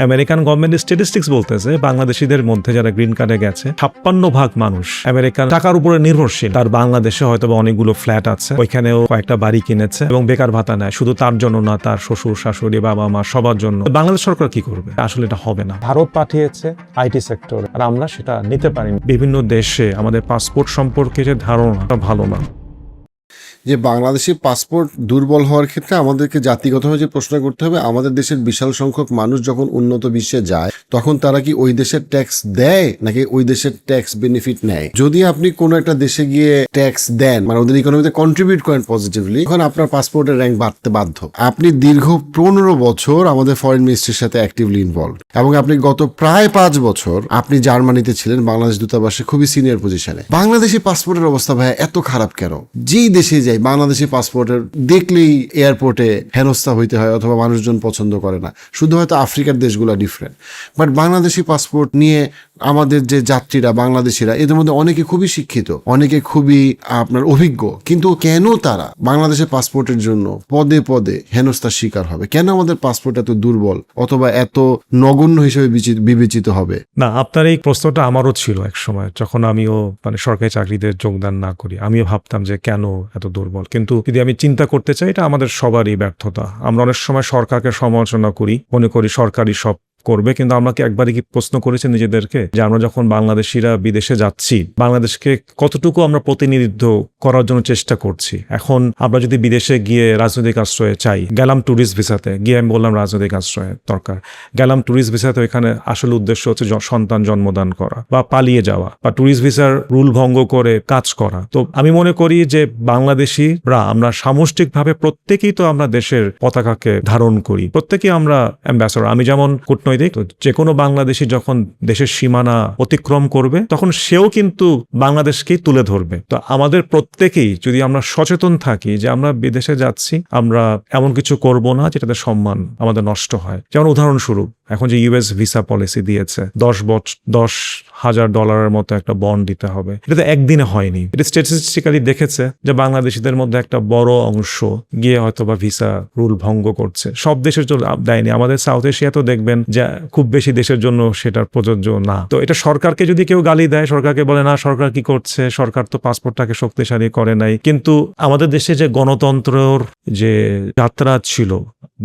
American গভর্নমেন্টের statistics বলতেছে বাংলাদেশিদের মধ্যে যারা গ্রিন কার্ডে গেছে 56% মানুষ আমেরিকান টাকার উপরে নির্ভরশীল। তার বাংলাদেশে হয়তো অনেকগুলো ফ্ল্যাট আছে, ওইখানেও কয়েকটা বাড়ি কিনেছে এবং বেকার ভাতা নেয়, শুধু তার জন্য না, তার শ্বশুর শাশুড়ি বাবা মা সবার জন্য। বাংলাদেশ সরকার কি করবে? আসলে এটা হবে না। ভারত পাঠিয়েছে আইটি সেক্টর, আর আমরা সেটা নিতে পারিনি। বিভিন্ন দেশে আমাদের পাসপোর্ট সম্পর্কে যে ধারণাটা ভালো না। যে বাংলাদেশি পাসপোর্ট দুর্বল হওয়ার ক্ষেত্রে আমাদেরকে জাতিগতভাবে যে প্রশ্ন করতে হবে, আমাদের দেশের বিশাল সংখ্যক মানুষ যখন উন্নত বিশ্বে যায় তখন তারা কি ওই দেশের ট্যাক্স দেয় নাকি ওই দেশের ট্যাক্স বেনিফিট নেয়? যদি আপনি কোনো একটা দেশে গিয়ে ট্যাক্স দেন, মানে ওদের ইকোনমিতে কন্ট্রিবিউট করেন পজিটিভলি, তখন আপনার পাসপোর্টের র্যাঙ্ক বাড়তে বাধ্য। আপনি দীর্ঘ 15 বছর আমাদের ফরেন মিনিস্ট্রির সাথে অ্যাক্টিভলি ইনভলভ, এবং আপনি গত প্রায় 5 বছর আপনি জার্মানিতে ছিলেন বাংলাদেশ দূতাবাসে খুবই সিনিয়র পজিশনে। বাংলাদেশি পাসপোর্টের অবস্থা ভাইয়া এত খারাপ কেন? যেই দেশে যাই বাংলাদেশি পাসপোর্টের দেখলেই এয়ারপোর্টে হেনস্থা হইতে হয় অথবা মানুষজন পছন্দ করে না। শুধু হয়তো আফ্রিকার দেশগুলো ডিফারেন্ট, বাট বাংলাদেশি পাসপোর্ট নিয়ে আমাদের যে যাত্রীরা বাংলাদেশিরা, এদের মধ্যে অনেকে খুবই শিক্ষিত, অনেকে খুবই আপনার অভিজ্ঞ, কিন্তু কেন তারা বাংলাদেশের পাসপোর্টের জন্য পদে পদে হেনস্থার শিকার হবে? কেন আমাদের পাসপোর্ট এত দুর্বল অথবা এত নগণ্য হিসেবে বিবেচিত হবে? না, আপনার এই প্রশ্নটা আমারও ছিল এক সময়, যখন আমিও সরকারি চাকরিতে যোগদান না করি। আমিও ভাবতাম যে কেন এত দুর্বল, কিন্তু যদি আমি চিন্তা করতে চাই, এটা আমাদের সবারই ব্যর্থতা। আমরা অনেক সময় সরকারকে সমালোচনা করি, মনে করি সরকারই সব করবে, কিন্তু আমরা কি একবারই কি প্রশ্ন করেছি নিজেদেরকে যে আমরা যখন বাংলাদেশিরা বিদেশে যাচ্ছি, বাংলাদেশকে কতটুকু আমরা প্রতিনিধিত্ব করার জন্য চেষ্টা করছি? এখন আমরা যদি বিদেশে গিয়ে রাজনৈতিক আশ্রয় চাই, গেলাম ট্যুরিস্ট ভিসাতে, গিয়ে আমি বললাম রাজনৈতিক আশ্রয়ের দরকার, গেলাম ট্যুরিস্ট ভিসাতে, এখানে আসলে উদ্দেশ্য হচ্ছে সন্তান জন্মদান করা বা পালিয়ে যাওয়া বা ট্যুরিস্ট ভিসার রুল ভঙ্গ করে কাজ করা। তো আমি মনে করি যে বাংলাদেশিরা আমরা সামষ্টিকভাবে প্রত্যেকেই তো আমরা দেশের পতাকাকে ধারণ করি, প্রত্যেকেই আমরা অ্যাম্বাসেডর। আমি যেমন কূটনৈতিক, যে কোনো বাংলাদেশি যখন দেশের সীমানা অতিক্রম করবে তখন সেও কিন্তু বাংলাদেশকেই তুলে ধরবে। তো আমাদের প্রত্যেকেই যদি আমরা সচেতন থাকি যে আমরা বিদেশে যাচ্ছি, আমরা এমন কিছু করব না যেটাতে সম্মান আমাদের নষ্ট হয়। যেমন উদাহরণস্বরূপ এখন যে ইউএস ভিসা পলিসি দিয়েছে, $10,000 মতো একটা বন্ড দিতে হবে, এটা তো একদিনে হয়নি। এটা স্ট্যাটিস্টিক্যালি দেখেছে যে বাংলাদেশিদের মধ্যে একটা বড় অংশ গিয়ে হয়তো বা ভিসা রুল ভঙ্গ করছে। সব দেশের জন্য দেয়নি, আমাদের সাউথ এশিয়াতেও দেখবেন যে খুব বেশি দেশের জন্য সেটার প্রযোজ্য না। তো এটা সরকারকে যদি কেউ গালি দেয়, সরকারকে বলে না সরকার কি করছে, সরকার তো পাসপোর্টটাকে শক্তিশালী করে নাই। কিন্তু আমাদের দেশে যে গণতন্ত্রের যে যাত্রা ছিল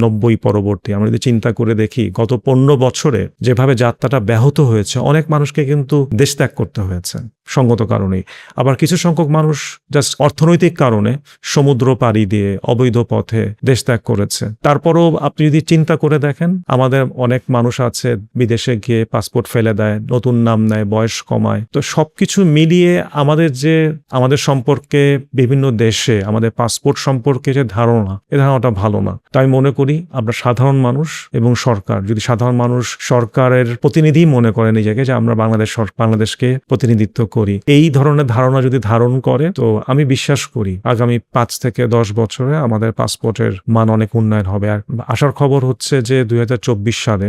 90 পরবর্তী, আমরা যদি চিন্তা করে দেখি গত 15 বছরে যেভাবে যাত্রাটা ব্যাহত হয়েছে, অনেক মানুষকে কিন্তু দেশ ত্যাগ করতে হয়েছে সঙ্গত কারণেই। আবার কিছু সংখ্যক মানুষ জাস্ট অর্থনৈতিক কারণে সমুদ্র পাড়ি দিয়ে অবৈধ পথে দেশ ত্যাগ করেছে। তারপরও আপনি যদি চিন্তা করে দেখেন, আমাদের অনেক মানুষ আছে বিদেশে গিয়ে পাসপোর্ট ফেলে দেয়, নতুন নাম নেয়, বয়স কমায়। তো সবকিছু মিলিয়ে আমাদের সম্পর্কে বিভিন্ন দেশে আমাদের পাসপোর্ট সম্পর্কে যে ধারণা, এ ধারণাটা ভালো না। তাই মনে করি আমরা সাধারণ মানুষ এবং সরকার, যদি সাধারণ মানুষ সরকারের প্রতিনিধি মনে করে নিজেকে যে আমরা বাংলাদেশকে প্রতিনিধিত্ব করি, এই ধরনের ধারণা যদি ধারণ করে, তো আমি বিশ্বাস করি আগামী 5 থেকে 10 বছরে আমাদের পাসপোর্টের মান অনেক উন্নয়ন হবে। আর আসার খবর হচ্ছে যে 2024 সালে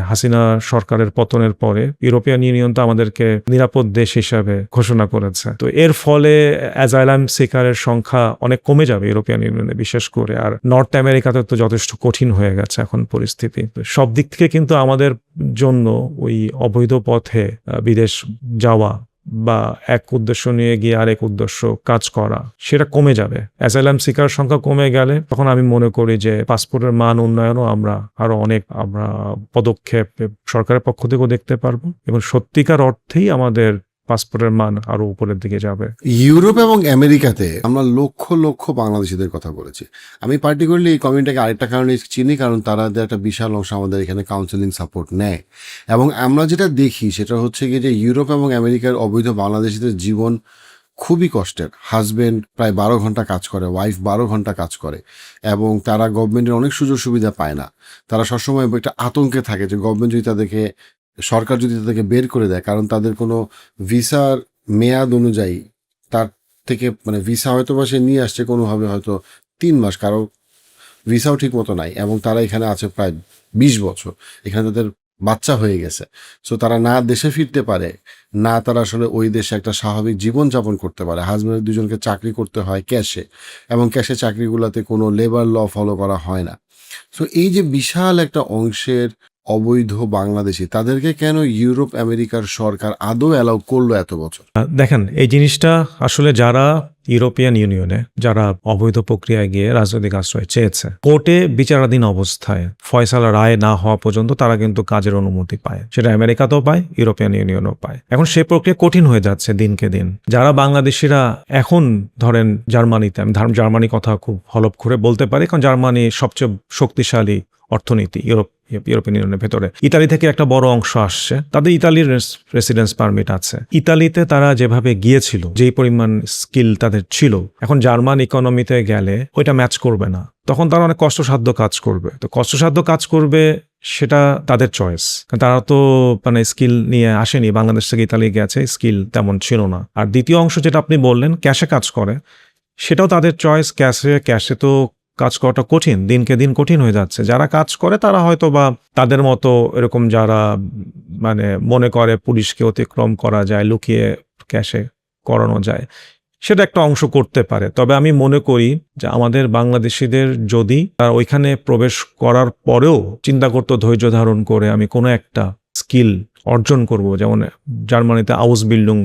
হাসিনা সরকারের পতনের পরে ইউরোপিয়ান ইউনিয়ন তো আমাদেরকে নিরাপদ দেশ হিসাবে ঘোষণা করেছে। তো এর ফলে অ্যাজাইলাম সিকারের সংখ্যা অনেক কমে যাবে ইউরোপিয়ান ইউনিয়নে বিশেষ করে। আর নর্থ আমেরিকাতে তো যথেষ্ট কঠিন হয়ে গেছে এখন পরিস্থিতি। সব দিক থেকে কিন্তু আমাদের জন্য ওই অবৈধ পথে বিদেশ যাওয়া বা এক উদ্দেশ্য নিয়ে গিয়ে আরেক উদ্দেশ্য কাজ করা, সেটা কমে যাবে। অ্যাসাইলাম সিকার সংখ্যা কমে গেলে তখন আমি মনে করি যে পাসপোর্টের মান উন্নয়নও আমরা পদক্ষেপ সরকারের পক্ষ থেকেও দেখতে পারবো, এবং সত্যিকার অর্থেই আমাদের পাসপোর্টের মান আরো উপরের দিকে যাবে। ইউরোপ এবং আমেরিকাতে আমরা লক্ষ লক্ষ বাংলাদেশিদের কথা বলেছি। আমি পার্টিকুলারলি এই কমিউনিটিকে আরেকটা কারণে চিনি, কারণ তারা একটা বিশাল অংশ আমাদের এখানে কাউন্সেলিং সাপোর্ট নেয়। এবং আমরা যেটা দেখি সেটা হচ্ছে কি, যে ইউরোপ এবং আমেরিকার অবৈধ বাংলাদেশিদের জীবন খুবই কষ্টের। হাজব্যান্ড প্রায় 12 ঘন্টা কাজ করে, ওয়াইফ 12 ঘন্টা কাজ করে, এবং তারা গভর্নমেন্টের অনেক সুযোগ সুবিধা পায় না। তারা সবসময় একটা আতঙ্কে থাকে যে গভর্নমেন্ট যদি সরকার যদি তাদেরকে বের করে দেয়, কারণ তাদের কোনো ভিসার মেয়াদ অনুযায়ী তার থেকে ভিসা হয়তো বা সে নিয়ে আসছে কোনোভাবে হয়তো 3 মাস, কারো ভিসাও ঠিক মতো নাই, এবং তারা এখানে আছে প্রায় 20 বছর, এখানে তাদের বাচ্চা হয়ে গেছে। সো তারা না দেশে ফিরতে পারে, না তারা আসলে ওই দেশে একটা স্বাভাবিক জীবনযাপন করতে পারে। হাজব্যান্ড দুজনকে চাকরি করতে হয় ক্যাশে, এবং ক্যাশে চাকরিগুলোতে কোনো লেবার ল ফলো করা হয় না। সো এই যে বিশাল একটা অংশের অবৈধ বাংলাদেশি তাদেরকে কেন ইউরোপ আমেরিকার সরকার আদৌ অ্যালাউ করলো এত বছর? দেখেন এই জিনিসটা আসলে যারা ইউরোপিয়ান ইউনিয়নে যারা অবৈধ প্রক্রিয়ায় গিয়ে রাজনৈতিক আশ্রয় চেয়েছে, কোর্টে বিচারাধীন অবস্থায় ফয়সালা রায় না হওয়া পর্যন্ত তারা কিন্তু কাজের অনুমতি পায়। সেটা আমেরিকাতেও পায়, ইউরোপিয়ান ইউনিয়নও পায়। এখন সেই প্রক্রিয়া কঠিন হয়ে যাচ্ছে দিনকে দিন। যারা বাংলাদেশিরা এখন ধরেন জার্মানিতে, আমি জার্মানি কথা খুব হলপ করে বলতে পারি, কারণ জার্মানি সবচেয়ে শক্তিশালী অর্থনীতি ইউরোপিয়ান ইউনিয়নের ভেতরে। ইতালি থেকে একটা বড় অংশ আসছে, তাদের ইতালির রেসিডেন্স পারমিট আছে। ইতালিতে তারা যেভাবে গিয়েছিল, যেই পরিমাণ স্কিল তাদের ছিল, এখন জার্মান ইকোনমিতে গেলে ওইটা ম্যাচ করবে না। তখন তারা অনেক কষ্টসাধ্য কাজ করবে। তো কষ্টসাধ্য কাজ করবে সেটা তাদের চয়েস, তারা তো মানে স্কিল নিয়ে আসেনি, বাংলাদেশ থেকে ইতালি গেছে, স্কিল তেমন ছিল না। আর দ্বিতীয় অংশ যেটা আপনি বললেন ক্যাশে কাজ করে, সেটাও তাদের চয়েস। ক্যাশে তো কাজ করাটা কঠিন, দিনকে দিন কঠিন হয়ে যাচ্ছে। যারা কাজ করে তারা হয়তো বা তাদের মতো এরকম যারা মানে মনে করে পুলিশকে অতিক্রম করা যায়, লুকিয়ে ক্যাশে করানো যায়, সেটা একটা অংশ করতে পারে। তবে আমি মনে করি যে আমাদের বাংলাদেশিদের যদি তারা ওইখানে প্রবেশ করার পরেও চিন্তা করতো ধৈর্য ধারণ করে আমি কোনো একটা স্কিল অর্জন করব, যেমন জার্মানিতে আউসবিল্ডিং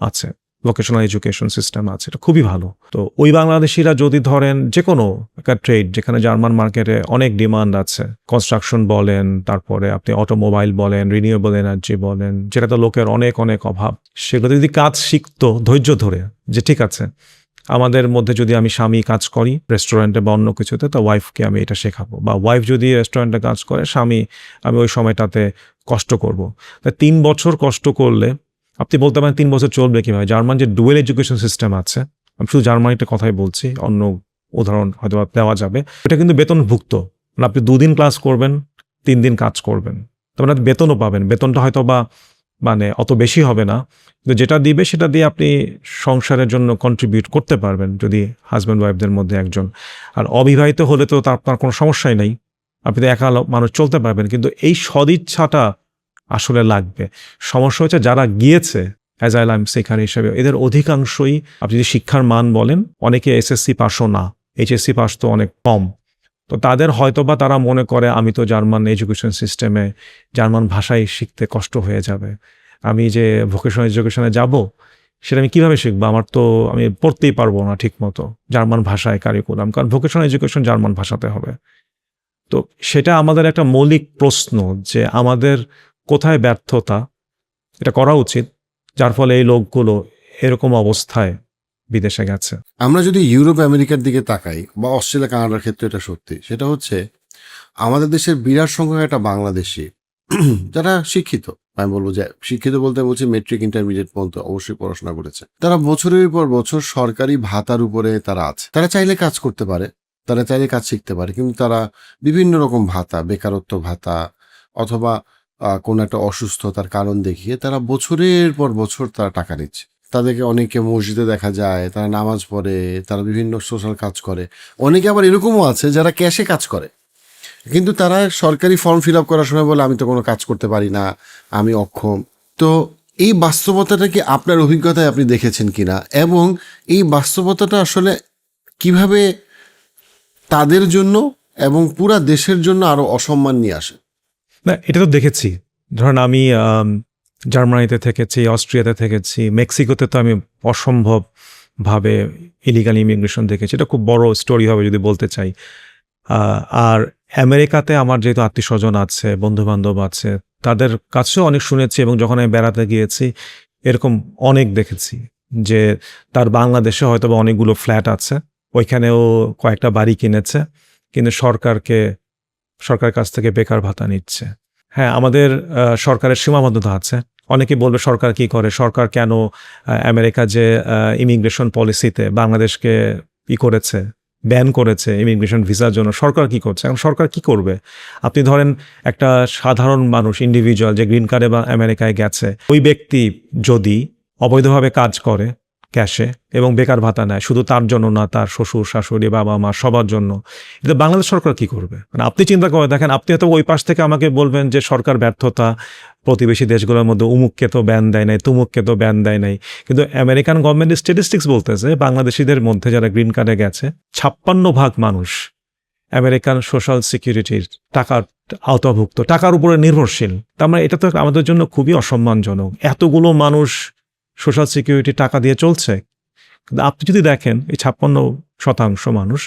আছে, ভোকেশনাল এডুকেশন সিস্টেম আছে, এটা খুবই ভালো। তো ওই বাংলাদেশিরা যদি ধরেন যে কোনো একটা ট্রেড, যেখানে জার্মান মার্কেটে অনেক ডিমান্ড আছে, কনস্ট্রাকশন বলেন, তারপরে আপনি অটোমোবাইল বলেন, রিনিউয়েবল এনার্জি বলেন, যেটাতে লোকের অনেক অনেক অভাব, সেগুলো যদি কাজ শিখতো ধৈর্য ধরে, যে ঠিক আছে আমাদের মধ্যে যদি আমি স্বামী কাজ করি রেস্টুরেন্টে বা অন্য কিছুতে, তো ওয়াইফকে আমি এটা শেখাবো, বা ওয়াইফ যদি রেস্টুরেন্টে কাজ করে, স্বামী আমি ওই সময়টাতে কষ্ট করব। তাই 3 বছর কষ্ট করলে আপনি বলতে পারেন 3 বছর চলবে কিভাবে। জার্মান যে ডুয়েল এডুকেশন সিস্টেম আছে, আমি শুধু জার্মানিটা কথাই বলছি, অন্য উদাহরণ হয়তো দেওয়া যাবে, এটা কিন্তু বেতনভুক্ত। মানে আপনি 2 দিন ক্লাস করবেন, 3 দিন কাজ করবেন, তার মানে বেতনও পাবেন। বেতনটা হয়তো বা মানে অত বেশি হবে না, কিন্তু যেটা দিবে সেটা দিয়ে আপনি সংসারের জন্য কন্ট্রিবিউট করতে পারবেন, যদি হাজব্যান্ড ওয়াইফদের মধ্যে একজন। আর অবিবাহিত হলে তো আপনার কোনো সমস্যাই নেই, আপনি তো একা মানুষ চলতে পারবেন। কিন্তু এই সদিচ্ছাটা আসলে লাগবে। সমস্যা হচ্ছে যারা গিয়েছে অ্যাজাইলাম শিক্ষার হিসেবে, এদের অধিকাংশই আপনি যদি শিক্ষার মান বলেন, অনেকে এসএসসি পাসও না, এইচএসসি পাস তো অনেক কম। তো তাদের হয়তো বা তারা মনে করে আমি তো জার্মান এডুকেশন সিস্টেমে জার্মান ভাষাই শিখতে কষ্ট হয়ে যাবে, আমি যে ভোকেশনাল এডুকেশনে যাব সেটা আমি কিভাবে শিখবো, আমার তো আমি পড়তেই পারবো না ঠিক মতো জার্মান ভাষায় কারিকুলাম, কারণ ভোকেশনাল এডুকেশন জার্মান ভাষাতে হবে। তো সেটা আমাদের একটা মৌলিক প্রশ্ন যে আমাদের কোথায় ব্যর্থতা, এটা করা উচিত, যার ফলে এই লোকগুলো এরকম অবস্থায় বিদেশে গেছে। আমরা যদি ইউরোপ আমেরিকার দিকে তাকাই, বা অস্ট্রেলিয়া কানাডার ক্ষেত্রে এটা সত্যি, সেটা হচ্ছে আমাদের দেশের বিরাট সংখ্যক একটা বাংলাদেশি যারা শিক্ষিত, আমি বলবো যে শিক্ষিত বলতে বলছি মেট্রিক ইন্টারমিডিয়েট পর্যন্ত অবশ্যই পড়াশোনা করেছে, তারা বছরের পর বছর সরকারি ভাতার উপরে তারা আছে। তারা চাইলে কাজ করতে পারে, তারা চাইলে কাজ শিখতে পারে, কিন্তু তারা বিভিন্ন রকম ভাতা, বেকারত্ব ভাতা অথবা কোনো একটা অসুস্থতার কারণ দেখিয়ে তারা বছরের পর বছর তারা টাকা নিচ্ছে। তাদেরকে অনেকে মসজিদে দেখা যায়, তারা নামাজ পড়ে, তারা বিভিন্ন সোশ্যাল কাজ করে। অনেকে আবার এরকমও আছে যারা ক্যাশে কাজ করে, কিন্তু তারা সরকারি ফর্ম ফিল আপ করার সময় বলে আমি তো কোনো কাজ করতে পারি না, আমি অক্ষম। তো এই বাস্তবতাটা কি আপনার অভিজ্ঞতায় আপনি দেখেছেন কিনা, এবং এই বাস্তবতাটা আসলে কিভাবে তাদের জন্য এবং পুরা দেশের জন্য আরো অসম্মান নিয়ে আসে? না, এটা তো দেখেছি। ধরেন আমি জার্মানিতে থেকেছি, অস্ট্রিয়াতে থেকেছি, মেক্সিকোতে তো আমি অসম্ভবভাবে ইলিগাল ইমিগ্রেশন দেখেছি, এটা খুব বড় স্টোরি হবে যদি বলতে চাই। আর আমেরিকাতে আমার যেহেতু আত্মীয় স্বজন আছে, বন্ধু বান্ধব আছে, তাদের কাছেও অনেক শুনেছি, এবং যখন আমি বেড়াতে গিয়েছি এরকম অনেক দেখেছি যে তার বাংলাদেশে হয়তো বা অনেকগুলো ফ্ল্যাট আছে, ওইখানেও কয়েকটা বাড়ি কিনেছে, কিন্তু সরকারের কাছ থেকে বেকার ভাতা নিচ্ছে। হ্যাঁ, আমাদের সরকারের সীমাবদ্ধতা আছে। অনেকে বলবে সরকার কি করে, সরকার কেন আমেরিকা যে ইমিগ্রেশন পলিসিতে বাংলাদেশকে করেছে, ব্যান করেছে ইমিগ্রেশন ভিসার জন্য, সরকার কি করছে? এখন সরকার কি করবে? আপনি ধরেন একটা সাধারণ মানুষ, ইন্ডিভিজুয়াল যে গ্রিন কার্ডে বা আমেরিকায় গেছে, ওই ব্যক্তি যদি অবৈধভাবে কাজ করে ক্যাশে এবং বেকার ভাতা নেয়, শুধু তার জন্য না, তার শ্বশুর শাশুড়ি বাবা মা সবার জন্য, এটা বাংলাদেশ সরকার কি করবে? মানে আপনি চিন্তা করে দেখেন, আপনি হয়তো ওই পাশ থেকে আমাকে বলবেন যে সরকার ব্যর্থতা, প্রতিবেশী দেশগুলোর মধ্যে উমুককে তো ব্যান দেয় নাই, তুমুককে তো ব্যান দেয় নাই, কিন্তু আমেরিকান গভর্নমেন্টের স্ট্যাটিস্টিক্স বলতেছে বাংলাদেশিদের মধ্যে যারা গ্রিন কার্ডে গেছে 56% মানুষ আমেরিকান সোশ্যাল সিকিউরিটির টাকার আওতাভুক্ত, টাকার উপরে নির্ভরশীল। তার মানে এটা তো আমাদের জন্য খুবই অসম্মানজনক। এতগুলো মানুষ সোশ্যাল সিকিউরিটি টাকা দিয়ে চলছে, কিন্তু আপনি যদি দেখেন এই 56% মানুষ,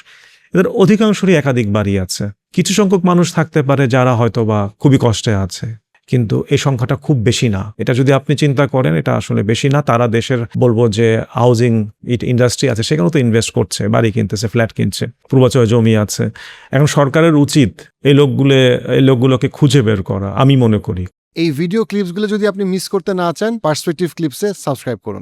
এদের অধিকাংশরই একাধিক বাড়ি আছে। কিছু সংখ্যক মানুষ থাকতে পারে যারা হয়তো বা খুবই কষ্টে আছে, কিন্তু এই সংখ্যাটা খুব বেশি না। এটা যদি আপনি চিন্তা করেন, এটা আসলে বেশি না। তারা দেশের বলবো যে হাউজিং ইন্ডাস্ট্রি আছে, সেখানেও তো ইনভেস্ট করছে, বাড়ি কিনতেছে, ফ্ল্যাট কিনছে, পূর্বাচলে জমি আছে। এখন সরকারের উচিত এই লোকগুলোকে খুঁজে বের করা, আমি মনে করি। এই ভিডিও ক্লিপসগুলো যদি আপনি মিস করতে না চান, পার্সপেক্টিভ ক্লিপসে সাবস্ক্রাইব করুন।